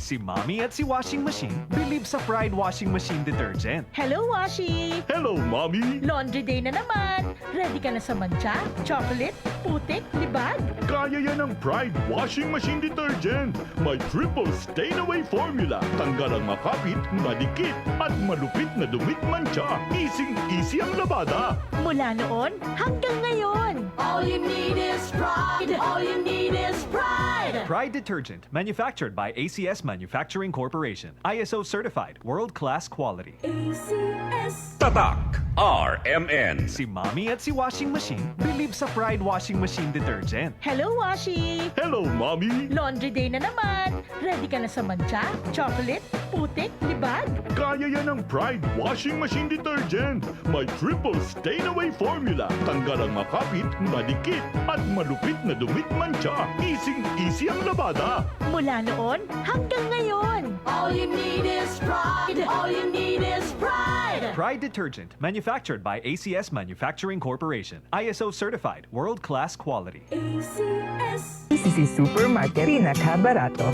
Si Mommy at si Washing Machine believe sa Pride Washing Machine Detergent. Hello, Washi! Hello, Mommy! Laundry day na naman! Ready ka na sa mancha, chocolate, putik, libag? Kaya yan ang Pride Washing Machine Detergent. May triple stain-away formula. Tanggal ang makapit, madikit, at malupit na dumit mancha. Easy ang labada. Mula noon hanggang ngayon. All you need is pride. All you need is pride. Pride Detergent, manufactured by ACS Manufacturing Corporation. ISO certified, world-class quality. ACS. Tatak RMN. Si Mommy at si Washing Machine believe sa Pride Washing Machine Detergent. Hello, Washi! Hello, Mommy! Laundry day na naman. Ready ka na sa mancha, chocolate, putik, libag? Kaya yan ang Pride Washing Machine Detergent. May triple stain-away formula. Tanggal ang makapit, madikit, at malupit na dumit mancha. Easy ang labada. Mula noon hanggang ngayon. All you need is pride. All you need is pride. Pride Detergent, manufactured by ACS Manufacturing Corporation. ISO certified, world-class quality. ACS. KCC Supermarket pinakabarato.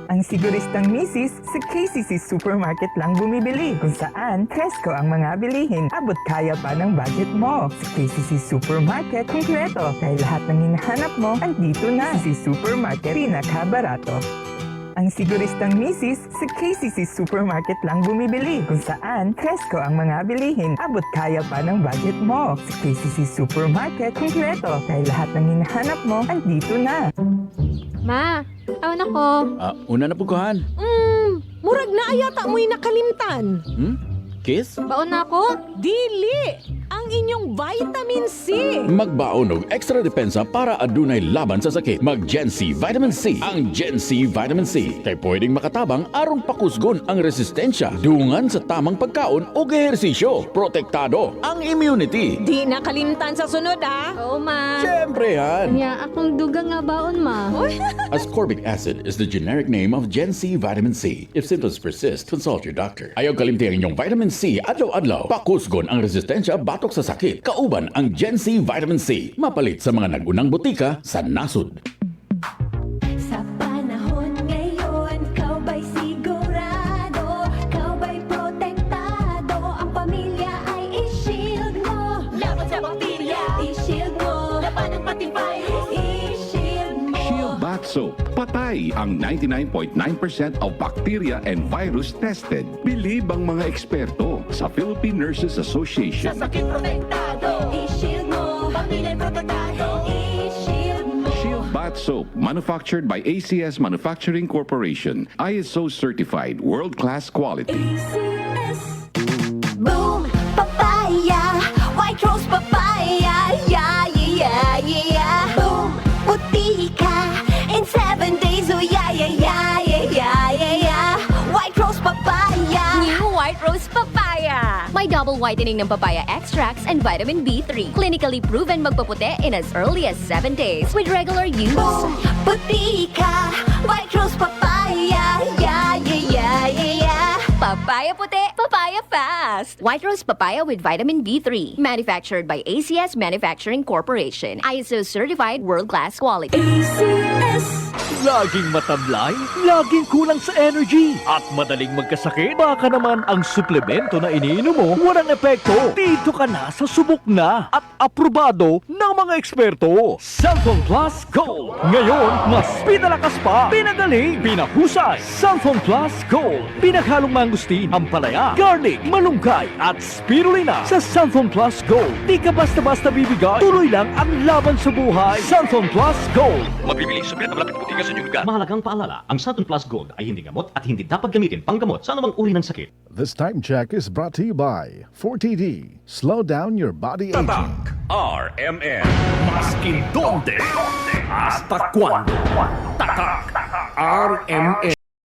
Ang siguristang misis sa KCC Supermarket lang bumibili, kung saan presko ang mga bilihin, abot kaya pa ng budget mo. Sa KCC Supermarket, kumpleto, dahil lahat ng hinahanap mo, andito na. KCC Supermarket pinakabarato. Ang siguristang misis sa KCC Supermarket lang bumibili, kung saan presko ang mga bilihin, abot kaya pa ng budget mo. Sa KCC Supermarket, kumpleto, dahil lahat ng hinahanap mo, andito na. Ma, awan ako. Una na puguhan. Murag na ayata mo'y nakalimtan. Kiss? Baon na ako? Dili! Ang inyong vitamin C! Magbaon og extra depensa para adunay laban sa sakit. Mag Gen C Vitamin C. Ang Gen C Vitamin C kay pwedeng makatabang aron pakusgon ang resistensya dungan sa tamang pagkaon o ehersisyo. Protektado ang immunity. Di nakalimtan sa sunod, ha? Oo, ma. Siyempre yan. Nya, akong dugang nga baon, ma. Ascorbic acid is the generic name of Gen C Vitamin C. If symptoms persist, consult your doctor. Ayaw kalimti ang inyong vitamin C adlaw-adlaw. Pakusgon ang resistensya batok sa sakit. Kauban ang Gen C Vitamin C. Mapalit sa mga nagunang butika sa nasod. Sa panahon ngayon, kau ba'y sigurado? Kau ba'y protektado? Ang pamilya ay i-shield mo. Laban sa bakterya, i-shield mo. Laban ng pati virus, i-shield mo. Shield Bath Soap. Patay ang 99.9% of bacteria and virus tested. Bilib ang mga eksperto sa Philippine Nurses Sa Association. sakit protektado, i-shield mo. Pamilya protektado, i-shield mo. Shield Bath Soap, manufactured by ACS Manufacturing Corporation. ISO certified, world-class quality. ACS. Boom, papaya, white rose papaya, yeah, yeah, yeah. Boom, puti ka in 7 days, oh yeah, yeah, yeah, yeah, yeah, yeah, yeah. White rose papaya. New White Rose Papaya. May double whitening ng papaya extracts and vitamin B3. Clinically proven magpaputi in as early as 7 days with regular use. Boom, puti ka, white rose papaya, yeah, yeah, yeah, yeah, yeah. Papaya puti, papaya fast. White Rose Papaya with vitamin B3. Manufactured by ACS Manufacturing Corporation. ISO certified world-class quality. ACS. Laging matamlay, laging kulang sa energy, at madaling magkasakit. Baka naman ang suplemento na iniinom mo walang epekto. Dito ka na sa subok na at aprobado ng mga eksperto. Cellphone Plus Gold. Ngayon, mas pinalakas pa, pinagaling, pinahusay. Cellphone Plus Gold. Pinaghalong mangustin, ampalaya, garlic, malunggay, at spirulina. Sa Cellphone Plus Gold, di ka basta-basta bibigay. Tuloy lang ang laban sa buhay. Cellphone Plus Gold. Mabibili sa malapit butika sa inyong lugar. Mahalagang paalala, ang Santon Plus Gold ay hindi gamot at hindi dapat gamitin panggamot sa anumang uri ng sakit. This time check is brought to you by 4TD. Slow down your body aging. Tatak RMN. Maskin donde, hasta cuando. Tatak RMN.